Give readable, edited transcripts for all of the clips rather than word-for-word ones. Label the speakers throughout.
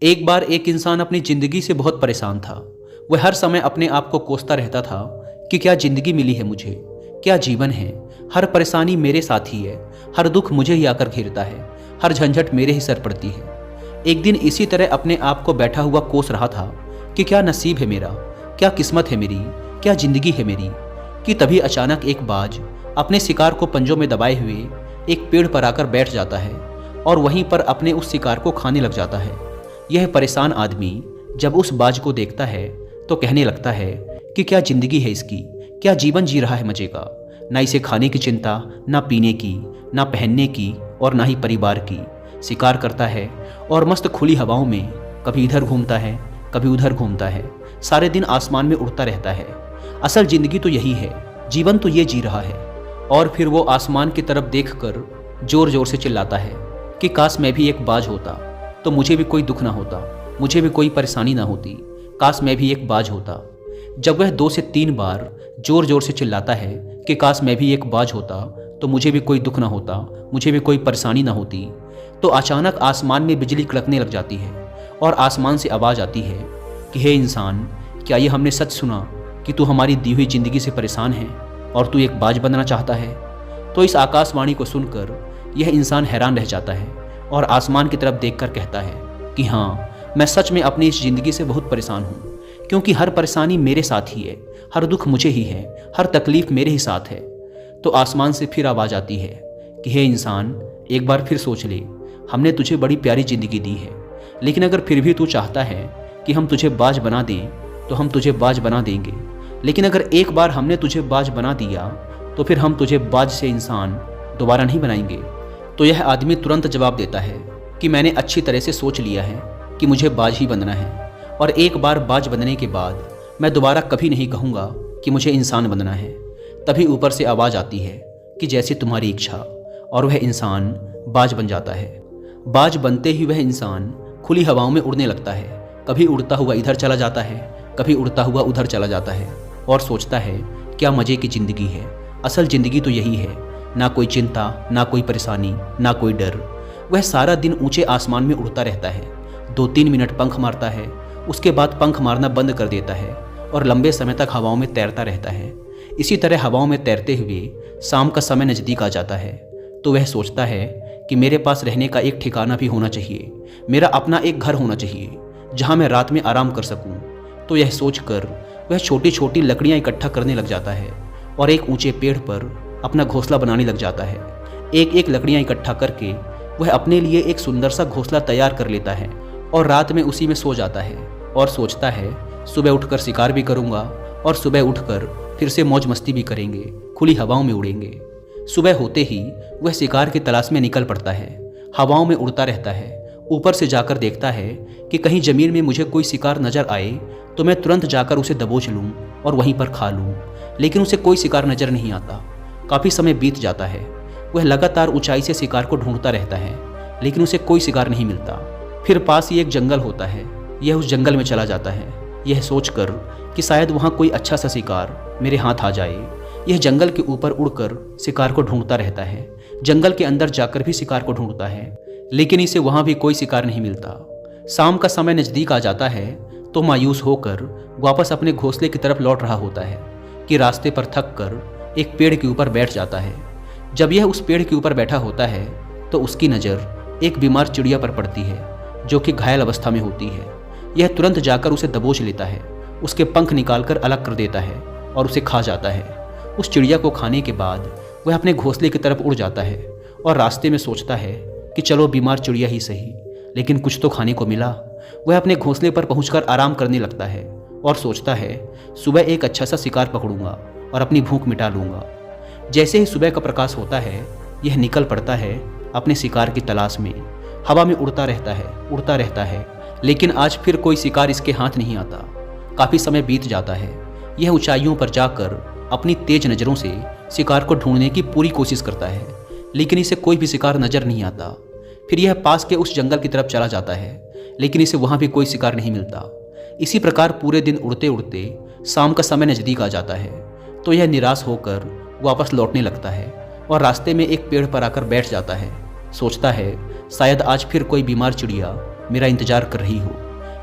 Speaker 1: एक बार एक इंसान अपनी ज़िंदगी से बहुत परेशान था। वह हर समय अपने आप को कोसता रहता था कि क्या ज़िंदगी मिली है मुझे, क्या जीवन है। हर परेशानी मेरे साथ ही है, हर दुख मुझे ही आकर घेरता है, हर झंझट मेरे ही सर पड़ती है। एक दिन इसी तरह अपने आप को बैठा हुआ कोस रहा था कि क्या नसीब है मेरा, क्या किस्मत है मेरी, क्या ज़िंदगी है मेरी, कि तभी अचानक एक बाज अपने शिकार को पंजों में दबाए हुए एक पेड़ पर आकर बैठ जाता है और वहीं पर अपने उस शिकार को खाने लग जाता है। यह परेशान आदमी जब उस बाज को देखता है तो कहने लगता है कि क्या ज़िंदगी है इसकी, क्या जीवन जी रहा है मज़े का। ना इसे खाने की चिंता, ना पीने की, ना पहनने की और ना ही परिवार की। शिकार करता है और मस्त खुली हवाओं में कभी इधर घूमता है, कभी उधर घूमता है, सारे दिन आसमान में उड़ता रहता है। असल ज़िंदगी तो यही है, जीवन तो ये जी रहा है। और फिर वो आसमान की तरफ देखकर ज़ोर ज़ोर से चिल्लाता है कि काश मैं भी एक बाज होता तो मुझे भी कोई दुख ना होता, मुझे भी कोई परेशानी ना होती, काश मैं भी एक बाज होता। जब वह 2 से 3 बार ज़ोर ज़ोर से चिल्लाता है कि काश मैं भी एक बाज होता तो मुझे भी कोई दुख ना होता, मुझे भी कोई परेशानी ना होती, तो अचानक आसमान में बिजली कड़कने लग जाती है और आसमान से आवाज़ आती है कि हे इंसान, क्या ये हमने सच सुना कि तू हमारी दी हुई ज़िंदगी से परेशान है और तू एक बाज बनना चाहता है। तो इस आकाशवाणी को सुनकर यह इंसान हैरान रह जाता है और आसमान की तरफ देखकर कहता है कि हाँ, मैं सच में अपनी इस ज़िंदगी से बहुत परेशान हूँ, क्योंकि हर परेशानी मेरे साथ ही है, हर दुख मुझे ही है, हर तकलीफ़ मेरे ही साथ है। तो आसमान से फिर आवाज़ आती है कि हे इंसान, एक बार फिर सोच ले, हमने तुझे बड़ी प्यारी ज़िंदगी दी है, लेकिन अगर फिर भी तू चाहता है कि हम तुझे बाज बना दें तो हम तुझे बाज बना देंगे, लेकिन अगर एक बार हमने तुझे बाज बना दिया तो फिर हम तुझे बाज से इंसान दोबारा नहीं बनाएंगे। तो यह आदमी तुरंत जवाब देता है कि मैंने अच्छी तरह से सोच लिया है कि मुझे बाज ही बनना है, और एक बार बाज बनने के बाद मैं दोबारा कभी नहीं कहूँगा कि मुझे इंसान बनना है। तभी ऊपर से आवाज़ आती है कि जैसी तुम्हारी इच्छा, और वह इंसान बाज बन जाता है। बाज बनते ही वह इंसान खुली हवाओं में उड़ने लगता है, कभी उड़ता हुआ इधर चला जाता है, कभी उड़ता हुआ उधर चला जाता है और सोचता है क्या मज़े की ज़िंदगी है, असल ज़िंदगी तो यही है, ना कोई चिंता, ना कोई परेशानी, ना कोई डर। वह सारा दिन ऊंचे आसमान में उड़ता रहता है, 2-3 मिनट पंख मारता है, उसके बाद पंख मारना बंद कर देता है और लंबे समय तक हवाओं में तैरता रहता है। इसी तरह हवाओं में तैरते हुए शाम का समय नज़दीक आ जाता है तो वह सोचता है कि मेरे पास रहने का एक ठिकाना भी होना चाहिए, मेरा अपना एक घर होना चाहिए जहाँ मैं रात में आराम कर सकूँ। तो यह सोचकर वह छोटी छोटी लकड़ियाँ इकट्ठा करने लग जाता है और एक ऊंचे पेड़ पर अपना घोंसला बनाने लग जाता है। एक एक लकड़ियाँ इकट्ठा करके वह अपने लिए एक सुंदर सा घोंसला तैयार कर लेता है और रात में उसी में सो जाता है और सोचता है सुबह उठकर शिकार भी करूँगा और सुबह उठकर फिर से मौज मस्ती भी करेंगे, खुली हवाओं में उड़ेंगे। सुबह होते ही वह शिकार की तलाश में निकल पड़ता है, हवाओं में उड़ता रहता है। ऊपर से जाकर देखता है कि कहीं ज़मीन में मुझे कोई शिकार नज़र आए तो मैं तुरंत जाकर उसे दबोच लूँ और वहीं पर खा लूँ, लेकिन उसे कोई शिकार नज़र नहीं आता। काफ़ी समय बीत जाता है, वह लगातार ऊंचाई से शिकार को ढूंढता रहता है, लेकिन उसे कोई शिकार नहीं मिलता। फिर पास ही एक जंगल होता है, यह उस जंगल में चला जाता है, यह सोचकर कि शायद वहाँ कोई अच्छा सा शिकार मेरे हाथ आ जाए। यह जंगल के ऊपर उड़कर शिकार को ढूंढता रहता है, जंगल के अंदर जाकर भी शिकार को ढूंढता है, लेकिन इसे वहाँ भी कोई शिकार नहीं मिलता। शाम का समय नज़दीक आ जाता है तो मायूस होकर वापस अपने घोंसले की तरफ लौट रहा होता है कि रास्ते पर थक कर एक पेड़ के ऊपर बैठ जाता है। जब यह उस पेड़ के ऊपर बैठा होता है तो उसकी नज़र एक बीमार चिड़िया पर पड़ती है जो कि घायल अवस्था में होती है। यह तुरंत जाकर उसे दबोच लेता है, उसके पंख निकालकर अलग कर देता है और उसे खा जाता है। उस चिड़िया को खाने के बाद वह अपने घोंसले की तरफ उड़ जाता है और रास्ते में सोचता है कि चलो बीमार चिड़िया ही सही, लेकिन कुछ तो खाने को मिला। वह अपने घोंसले पर पहुंचकर आराम करने लगता है और सोचता है सुबह एक अच्छा सा शिकार पकड़ूंगा और अपनी भूख मिटा लूँगा। जैसे ही सुबह का प्रकाश होता है यह निकल पड़ता है अपने शिकार की तलाश में। हवा में उड़ता रहता है, लेकिन आज फिर कोई शिकार इसके हाथ नहीं आता। काफ़ी समय बीत जाता है, यह ऊंचाइयों पर जाकर अपनी तेज नज़रों से शिकार को ढूंढने की पूरी कोशिश करता है, लेकिन इसे कोई भी शिकार नज़र नहीं आता। फिर यह पास के उस जंगल की तरफ चला जाता है, लेकिन इसे वहाँ भी कोई शिकार नहीं मिलता। इसी प्रकार पूरे दिन उड़ते उड़ते शाम का समय नज़दीक आ जाता है तो यह निराश होकर वापस लौटने लगता है और रास्ते में एक पेड़ पर आकर बैठ जाता है। सोचता है शायद आज फिर कोई बीमार चिड़िया मेरा इंतजार कर रही हो।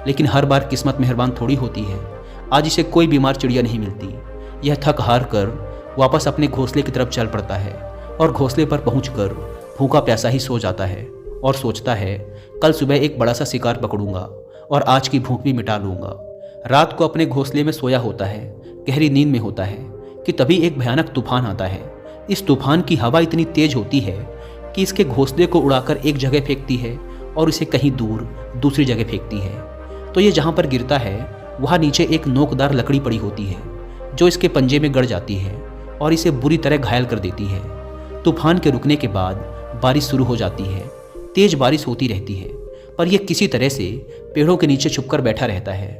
Speaker 1: लेकिन हर बार किस्मत मेहरबान थोड़ी होती है। आज इसे कोई बीमार चिड़िया नहीं मिलती। यह थक हार कर वापस अपने घोंसले की तरफ चल पड़ता है और घोंसले पर पहुंचकर भूखा प्यासा ही सो जाता है और सोचता है कल सुबह एक बड़ा सा शिकार पकड़ूंगा और आज की भूख भी मिटा लूंगा। रात को अपने घोंसले में सोया होता है, गहरी नींद में होता है कि तभी एक भयानक तूफान आता है। इस तूफान की हवा इतनी तेज होती है कि इसके घोंसले को उड़ाकर एक जगह फेंकती है और इसे कहीं दूर दूसरी जगह फेंकती है। तो ये जहाँ पर गिरता है वहाँ नीचे एक नोकदार लकड़ी पड़ी होती है जो इसके पंजे में गड़ जाती है और इसे बुरी तरह घायल कर देती है। तूफान के रुकने के बाद बारिश शुरू हो जाती है। तेज बारिश होती रहती है पर यह किसी तरह से पेड़ों के नीचे छुपकर बैठा रहता है।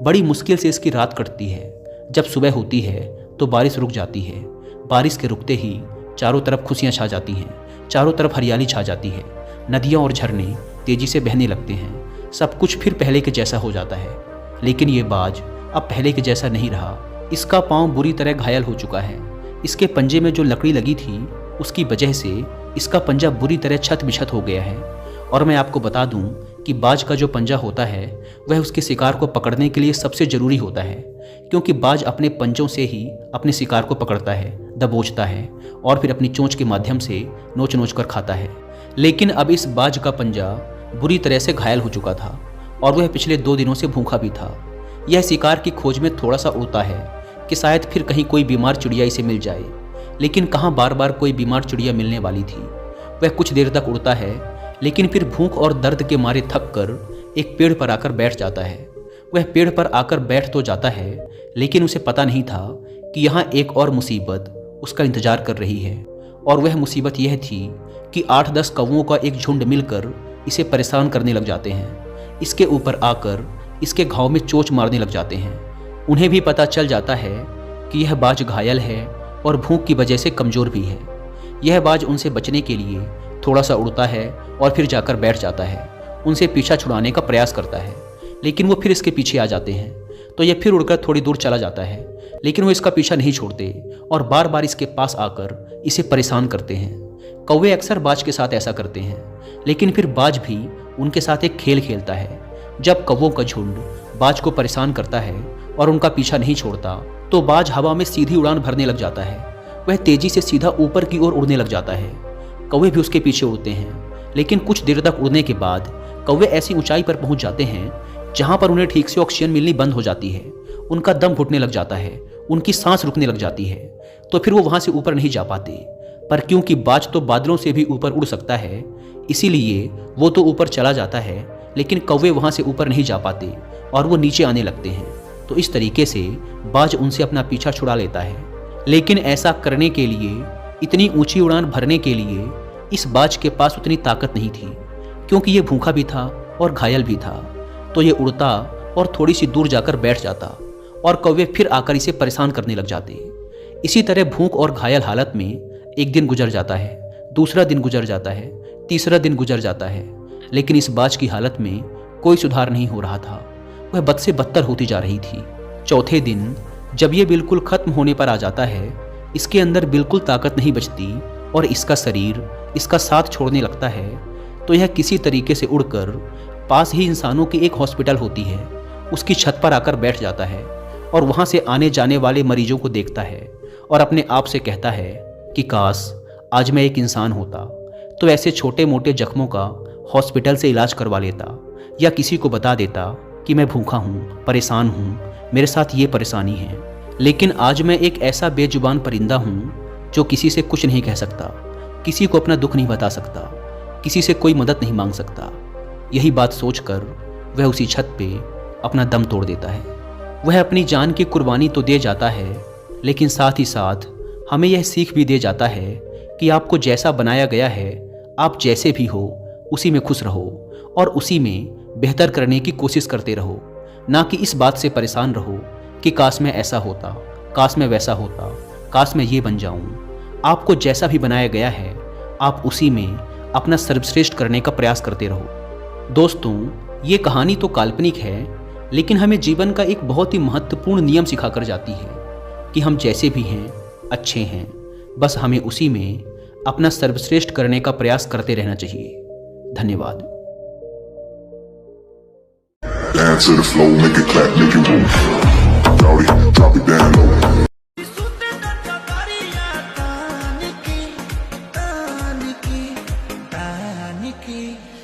Speaker 1: बड़ी मुश्किल से इसकी रात कटती है। जब सुबह होती है तो बारिश रुक जाती है। बारिश के रुकते ही चारों तरफ खुशियाँ छा जाती हैं, चारों तरफ हरियाली छा जाती है। नदियाँ और झरने तेजी से बहने लगते हैं। सब कुछ फिर पहले के जैसा हो जाता है। लेकिन ये बाज अब पहले के जैसा नहीं रहा। इसका पाँव बुरी तरह घायल हो चुका है। इसके पंजे में जो लकड़ी लगी थी उसकी वजह से इसका पंजा बुरी तरह छत बिछत हो गया है। और मैं आपको बता दूं कि बाज का जो पंजा होता है वह उसके शिकार को पकड़ने के लिए सबसे ज़रूरी होता है, क्योंकि बाज अपने पंजों से ही अपने शिकार को पकड़ता है, दबोचता है और फिर अपनी चोंच के माध्यम से नोच नोच कर खाता है। लेकिन अब इस बाज का पंजा बुरी तरह से घायल हो चुका था और वह पिछले 2 दिनों से भूखा भी था। यह शिकार की खोज में थोड़ा सा उड़ता है कि शायद फिर कहीं कोई बीमार चिड़िया इसे मिल जाए। लेकिन कहाँ बार बार कोई बीमार चिड़िया मिलने वाली थी। वह कुछ देर तक उड़ता है लेकिन फिर भूख और दर्द के मारे थक कर एक पेड़ पर आकर बैठ जाता है। वह पेड़ पर आकर बैठ तो जाता है लेकिन उसे पता नहीं था कि यहाँ एक और मुसीबत उसका इंतजार कर रही है। और वह मुसीबत यह थी कि 8-10 कौवों का एक झुंड मिलकर इसे परेशान करने लग जाते हैं। इसके ऊपर आकर इसके घाव में चोंच मारने लग जाते हैं। उन्हें भी पता चल जाता है कि यह बाज घायल है और भूख की वजह से कमज़ोर भी है। यह बाज उनसे बचने के लिए थोड़ा सा उड़ता है और फिर जाकर बैठ जाता है। उनसे पीछा छुड़ाने का प्रयास करता है लेकिन वो फिर इसके पीछे आ जाते हैं। तो यह फिर उड़कर थोड़ी दूर चला जाता है लेकिन वो इसका पीछा नहीं छोड़ते और बार बार इसके पास आकर इसे परेशान करते हैं। कौवे अक्सर बाज के साथ ऐसा करते हैं लेकिन फिर बाज भी उनके साथ एक खेल खेलता है। जब कौवों का झुंड बाज को परेशान करता है और उनका पीछा नहीं छोड़ता तो बाज हवा में सीधी उड़ान भरने लग जाता है। वह तेजी से सीधा ऊपर की ओर उड़ने लग जाता है। कौवे भी उसके पीछे उड़ते हैं लेकिन कुछ देर तक उड़ने के बाद कौवे ऐसी ऊंचाई पर पहुंच जाते हैं जहां पर उन्हें ठीक से ऑक्सीजन मिलनी बंद हो जाती है। उनका दम घुटने लग जाता है, उनकी सांस रुकने लग जाती है। तो फिर वो वहां से ऊपर नहीं जा पाते। पर क्योंकि बाज तो बादलों से भी ऊपर उड़ सकता है इसीलिए वो तो ऊपर चला जाता है लेकिन कौवे वहां से ऊपर नहीं जा पाते और वो नीचे आने लगते हैं। तो इस तरीके से बाज उनसे अपना पीछा छुड़ा लेता है। लेकिन ऐसा करने के लिए, इतनी ऊंची उड़ान भरने के लिए इस बाज के पास उतनी ताकत नहीं थी, क्योंकि ये भूखा भी था और घायल भी था। तो ये उड़ता और थोड़ी सी दूर जाकर बैठ जाता और कौवे फिर आकर इसे परेशान करने लग जाते। इसी तरह भूख और घायल हालत में एक दिन गुजर जाता है, दूसरा दिन गुजर जाता है, तीसरा दिन गुजर जाता है। लेकिन इस बाज की हालत में कोई सुधार नहीं हो रहा था। वह बद से बदतर होती जा रही थी। चौथे दिन जब ये बिल्कुल खत्म होने पर आ जाता है, इसके अंदर बिल्कुल ताकत नहीं बचती और इसका शरीर इसका साथ छोड़ने लगता है, तो यह किसी तरीके से उड़कर पास ही इंसानों की एक हॉस्पिटल होती है उसकी छत पर आकर बैठ जाता है और वहाँ से आने जाने वाले मरीजों को देखता है और अपने आप से कहता है कि काश आज मैं एक इंसान होता तो ऐसे छोटे मोटे जख्मों का हॉस्पिटल से इलाज करवा लेता या किसी को बता देता कि मैं भूखा हूँ, परेशान हूँ, मेरे साथ ये परेशानी है। लेकिन आज मैं एक ऐसा बेजुबान परिंदा हूँ जो किसी से कुछ नहीं कह सकता, किसी को अपना दुख नहीं बता सकता, किसी से कोई मदद नहीं मांग सकता। यही बात सोचकर वह उसी छत पे अपना दम तोड़ देता है। वह अपनी जान की कुर्बानी तो दे जाता है लेकिन साथ ही साथ हमें यह सीख भी दे जाता है कि आपको जैसा बनाया गया है, आप जैसे भी हो उसी में खुश रहो और उसी में बेहतर करने की कोशिश करते रहो, ना कि इस बात से परेशान रहो कि काश मैं ऐसा होता, काश मैं वैसा होता, काश मैं ये बन जाऊं। आपको जैसा भी बनाया गया है आप उसी में अपना सर्वश्रेष्ठ करने का प्रयास करते रहो। दोस्तों, ये कहानी तो काल्पनिक है लेकिन हमें जीवन का एक बहुत ही महत्वपूर्ण नियम सिखाकर जाती है कि हम जैसे भी हैं अच्छे हैं, बस हमें उसी में अपना सर्वश्रेष्ठ करने का प्रयास करते रहना चाहिए। धन्यवाद।
Speaker 2: hand to the floor, make it clap, make it roll. Rowdy, drop it down low.
Speaker 3: तान की